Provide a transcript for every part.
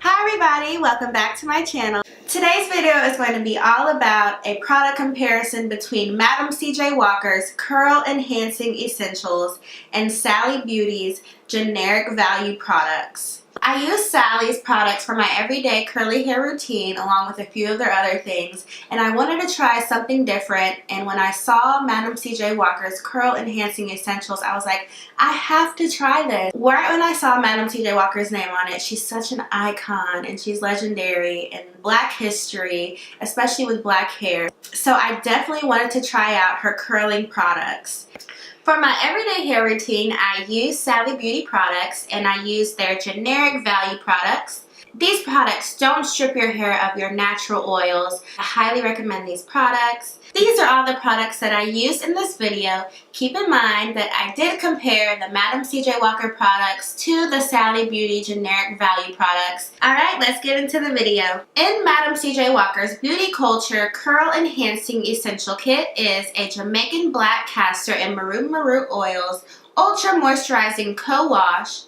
Hi everybody, welcome back to my channel. Today's video is going to be all about a product comparison between Madam C.J. Walker's Curl Enhancing Essentials and Sally Beauty's Generic Value products. I use Sally's products for my everyday curly hair routine along with a few of their other things, and I wanted to try something different, and when I saw Madam C.J. Walker's Curl Enhancing Essentials, I was like, I have to try this. Right when I saw Madam C.J. Walker's name on it, she's such an icon and she's legendary in Black history, especially with black hair. So I definitely wanted to try out her curling products. For my everyday hair routine, I use Sally Beauty products and I use their Generic Value products. These products don't strip your hair of your natural oils. I highly recommend these products. These are all the products that I used in this video. Keep in mind that I did compare the Madam C.J. Walker products to the Sally Beauty Generic Value products. Alright, let's get into the video. In Madam C.J. Walker's Beauty Culture Curl Enhancing Essential Kit is a Jamaican Black Castor and Maroon Oils Ultra Moisturizing Co-Wash.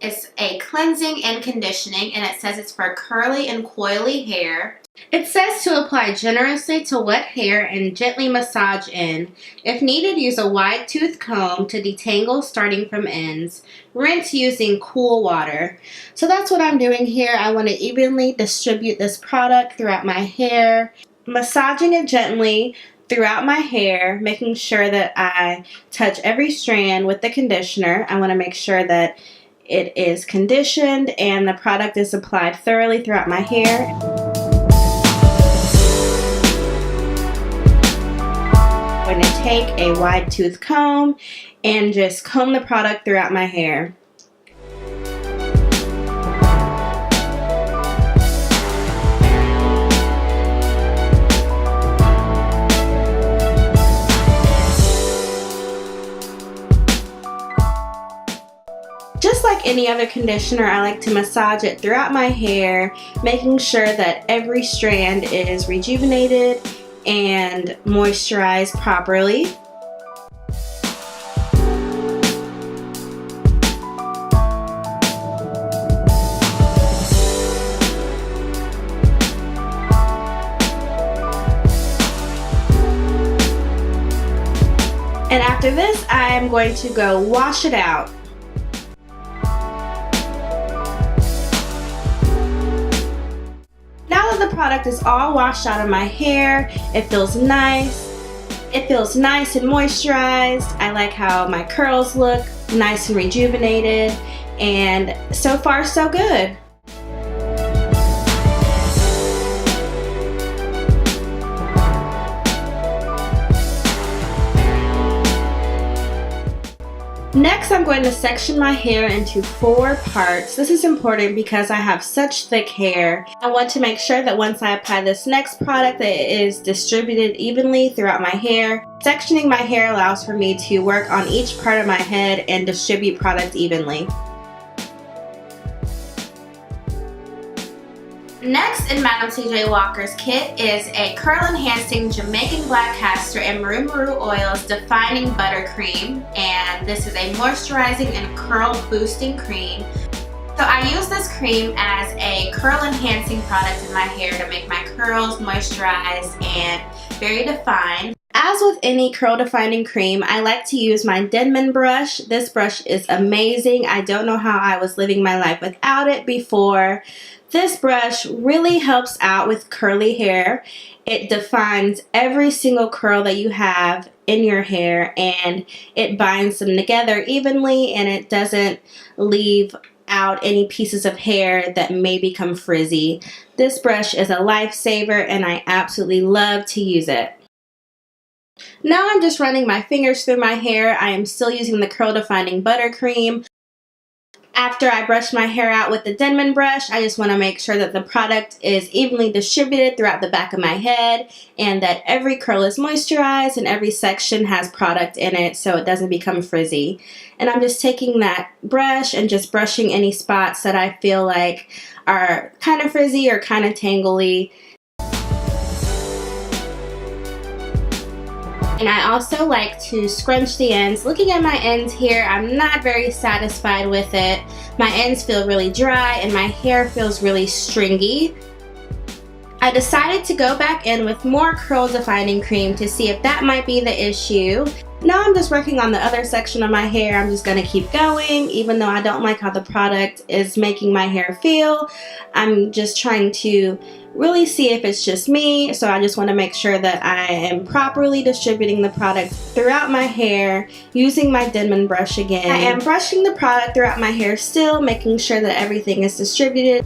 It's a cleansing and conditioning, and it says it's for curly and coily hair. It says to apply generously to wet hair and gently massage in. If needed, use a wide tooth comb to detangle starting from ends. Rinse using cool water. So that's what I'm doing here. I want to evenly distribute this product throughout my hair, massaging it gently throughout my hair, making sure that I touch every strand with the conditioner. I want to make sure that it is conditioned and the product is applied thoroughly throughout my hair. I'm going to take a wide tooth comb and just comb the product throughout my hair. Just like any other conditioner, I like to massage it throughout my hair, making sure that every strand is rejuvenated and moisturized properly. And after this, I am going to go wash it out. The product is all washed out of my hair. It feels nice. It feels nice and moisturized. I like how my curls look nice and rejuvenated, and so far so good. Next, I'm going to section my hair into 4 parts. This is important because I have such thick hair. I want to make sure that once I apply this next product that it is distributed evenly throughout my hair. Sectioning my hair allows for me to work on each part of my head and distribute product evenly. Next in Madam C.J. Walker's kit is a Curl Enhancing Jamaican Black Castor and Maroon Oils Defining Buttercream, and this is a moisturizing and curl boosting cream. So I use this cream as a curl enhancing product in my hair to make my curls moisturized and very defined. As with any curl defining cream, I like to use my Denman brush. This brush is amazing. I don't know how I was living my life without it before. This brush really helps out with curly hair. It defines every single curl that you have in your hair, and it binds them together evenly, and it doesn't leave out any pieces of hair that may become frizzy. This brush is a lifesaver and I absolutely love to use it. Now I'm just running my fingers through my hair. I am still using the curl defining buttercream. After I brush my hair out with the Denman brush, I just want to make sure that the product is evenly distributed throughout the back of my head and that every curl is moisturized and every section has product in it so it doesn't become frizzy. And I'm just taking that brush and just brushing any spots that I feel like are kind of frizzy or kind of tangly. And I also like to scrunch the ends. Looking at my ends here, I'm not very satisfied with it. My ends feel really dry and my hair feels really stringy. I decided to go back in with more curl defining cream to see if that might be the issue. Now I'm just working on the other section of my hair. I'm just going to keep going even though I don't like how the product is making my hair feel. I'm just trying to really see if it's just me, so I just want to make sure that I am properly distributing the product throughout my hair using my Denman brush again. I am brushing the product throughout my hair still, making sure that everything is distributed.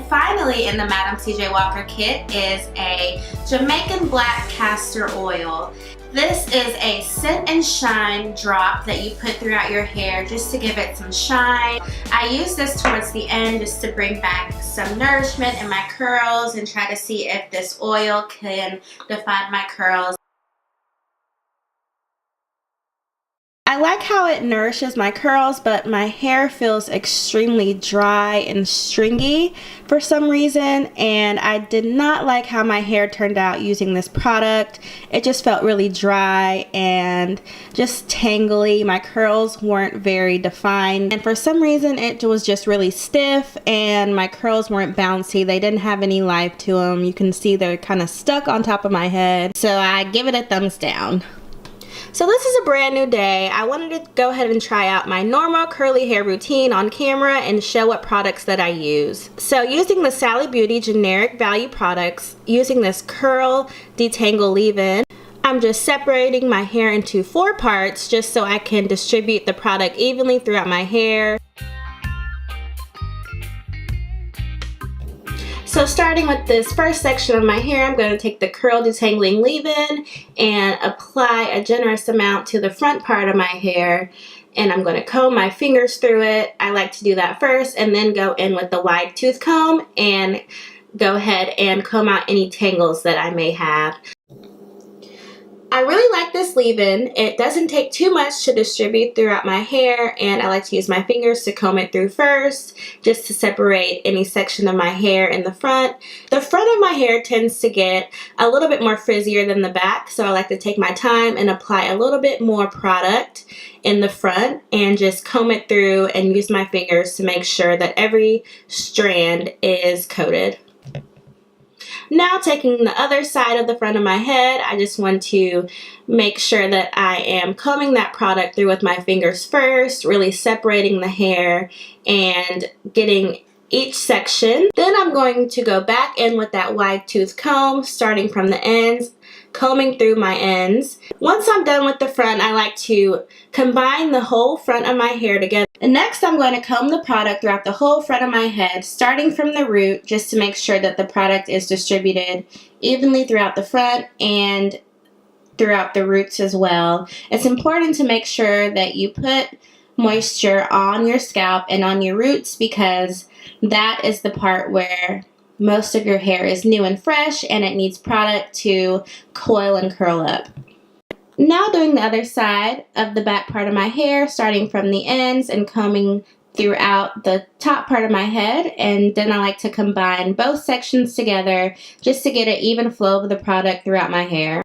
Finally, in the Madam CJ Walker kit is a Jamaican black castor oil. This is a scent and shine drop that you put throughout your hair just to give it some shine. I use this towards the end just to bring back some nourishment in my curls and try to see if this oil can define my curls. I like how it nourishes my curls, but my hair feels extremely dry and stringy for some reason, and I did not like how my hair turned out using this product. It just felt really dry and just tangly. My curls weren't very defined, and for some reason it was just really stiff and my curls weren't bouncy. They didn't have any life to them. You can see they're kind of stuck on top of my head, so I give it a thumbs down. So this is a brand new day. I wanted to go ahead and try out my normal curly hair routine on camera and show what products that I use. So using the Sally Beauty generic value products, using this curl detangle leave-in, I'm just separating my hair into 4 parts just so I can distribute the product evenly throughout my hair. So starting with this first section of my hair, I'm going to take the curl detangling leave-in and apply a generous amount to the front part of my hair, and I'm going to comb my fingers through it. I like to do that first and then go in with the wide tooth comb and go ahead and comb out any tangles that I may have. I really like this leave-in. It doesn't take too much to distribute throughout my hair, and I like to use my fingers to comb it through first just to separate any section of my hair in the front. The front of my hair tends to get a little bit more frizzier than the back, so I like to take my time and apply a little bit more product in the front and just comb it through and use my fingers to make sure that every strand is coated. Now taking the other side of the front of my head, I just want to make sure that I am combing that product through with my fingers first, really separating the hair and getting each section. Then I'm going to go back in with that wide tooth comb, starting from the ends, combing through my ends. Once I'm done with the front, I like to combine the whole front of my hair together. And next I'm going to comb the product throughout the whole front of my head, starting from the root, just to make sure that the product is distributed evenly throughout the front and throughout the roots as well. It's important to make sure that you put moisture on your scalp and on your roots, because that is the part where most of your hair is new and fresh and it needs product to coil and curl up. Now doing the other side of the back part of my hair, starting from the ends and combing throughout the top part of my head, and then I like to combine both sections together just to get an even flow of the product throughout my hair.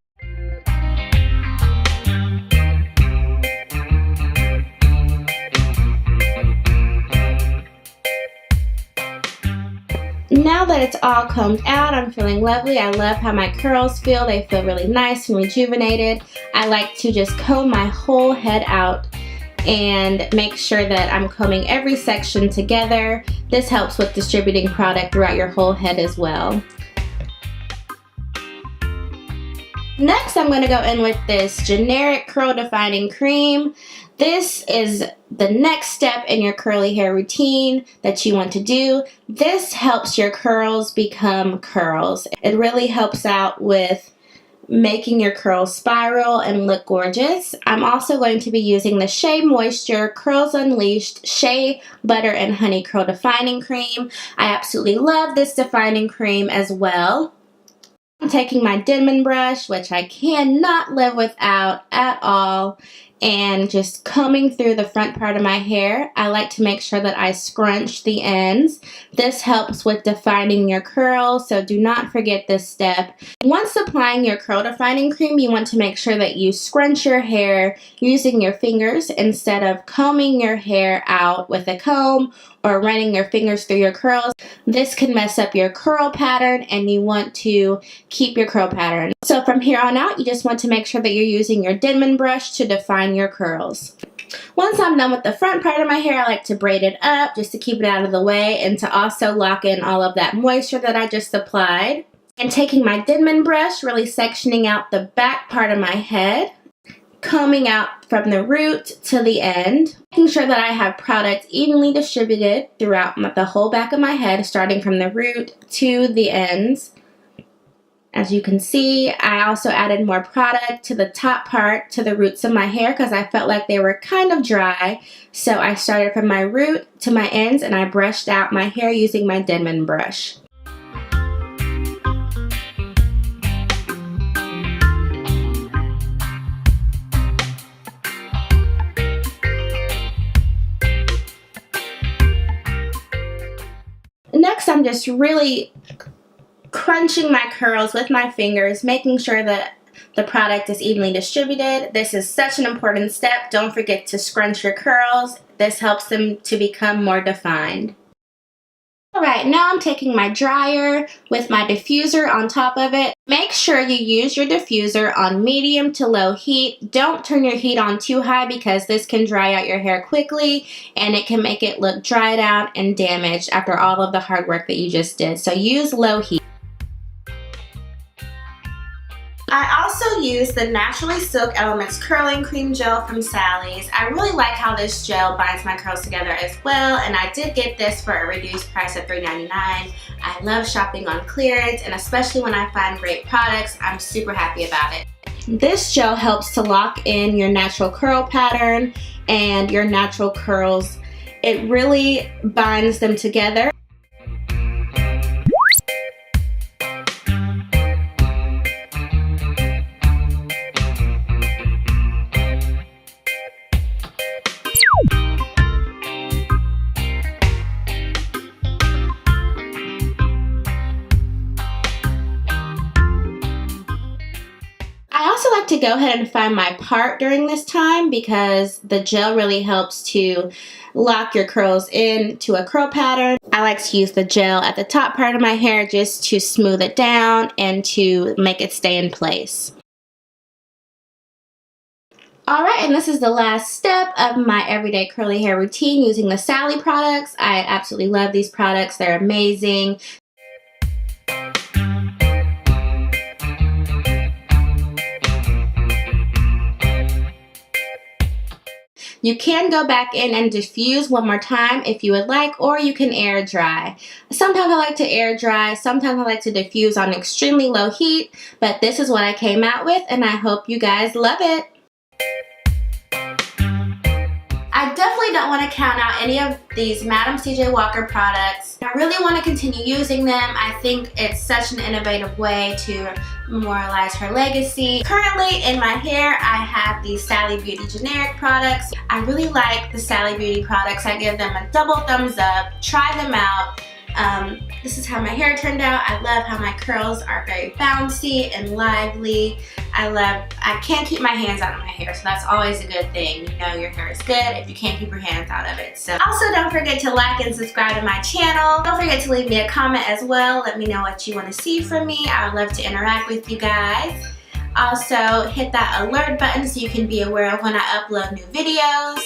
Now that it's all combed out, I'm feeling lovely. I love how my curls feel. They feel really nice and rejuvenated. I like to just comb my whole head out and make sure that I'm combing every section together. This helps with distributing product throughout your whole head as well. Next, I'm going to go in with this generic curl defining cream. This is the next step in your curly hair routine that you want to do. This helps your curls become curls. It really helps out with making your curls spiral and look gorgeous. I'm also going to be using the Shea Moisture Curls Unleashed Shea Butter and Honey Curl Defining Cream. I absolutely love this defining cream as well. I'm taking my Denman brush, which I cannot live without at all, and just combing through the front part of my hair. I like to make sure that I scrunch the ends. This helps with defining your curls, so do not forget this step. Once applying your curl defining cream, you want to make sure that you scrunch your hair using your fingers instead of combing your hair out with a comb or running your fingers through your curls. This can mess up your curl pattern, and you want to keep your curl pattern. So from here on out, you just want to make sure that you're using your Denman brush to define your curls. Once I'm done with the front part of my hair, I like to braid it up just to keep it out of the way and to also lock in all of that moisture that I just applied. And taking my Denman brush, really sectioning out the back part of my head, combing out from the root to the end, making sure that I have product evenly distributed throughout the whole back of my head, starting from the root to the ends. As you can see, I also added more product to the top part, to the roots of my hair, because I felt like they were kind of dry. So I started from my root to my ends, and I brushed out my hair using my Denman brush. Next, I'm just really crunching my curls with my fingers, making sure that the product is evenly distributed. This is such an important step. Don't forget to scrunch your curls. This helps them to become more defined. Alright, now I'm taking my dryer with my diffuser on top of it. Make sure you use your diffuser on medium to low heat. Don't turn your heat on too high because this can dry out your hair quickly and it can make it look dried out and damaged after all of the hard work that you just did. So use low heat. I also use the Naturally Silk Elements Curling Cream Gel from Sally's. I really like how this gel binds my curls together as well, and I did get this for a reduced price of $3.99. I love shopping on clearance, and especially when I find great products, I'm super happy about it. This gel helps to lock in your natural curl pattern and your natural curls. It really binds them together. I also like to go ahead and find my part during this time because the gel really helps to lock your curls into a curl pattern. I like to use the gel at the top part of my hair just to smooth it down and to make it stay in place. Alright, and this is the last step of my everyday curly hair routine using the Sally products. I absolutely love these products. They're amazing. You can go back in and diffuse one more time if you would like, or you can air dry. Sometimes I like to air dry, sometimes I like to diffuse on extremely low heat, but this is what I came out with and I hope you guys love it. I definitely don't want to count out any of these Madam C.J. Walker products. I really want to continue using them. I think it's such an innovative way to memorialize her legacy. Currently in my hair, I have these Sally Beauty generic products. I really like the Sally Beauty products. I give them a double thumbs up. Try them out. This is how my hair turned out. I love how my curls are very bouncy and lively. I can't keep my hands out of my hair, so that's always a good thing. You know your hair is good if you can't keep your hands out of it. So also don't forget to like and subscribe to my channel. Don't forget to leave me a comment as well. Let me know what you want to see from me. I would love to interact with you guys. Also hit that alert button so you can be aware of when I upload new videos.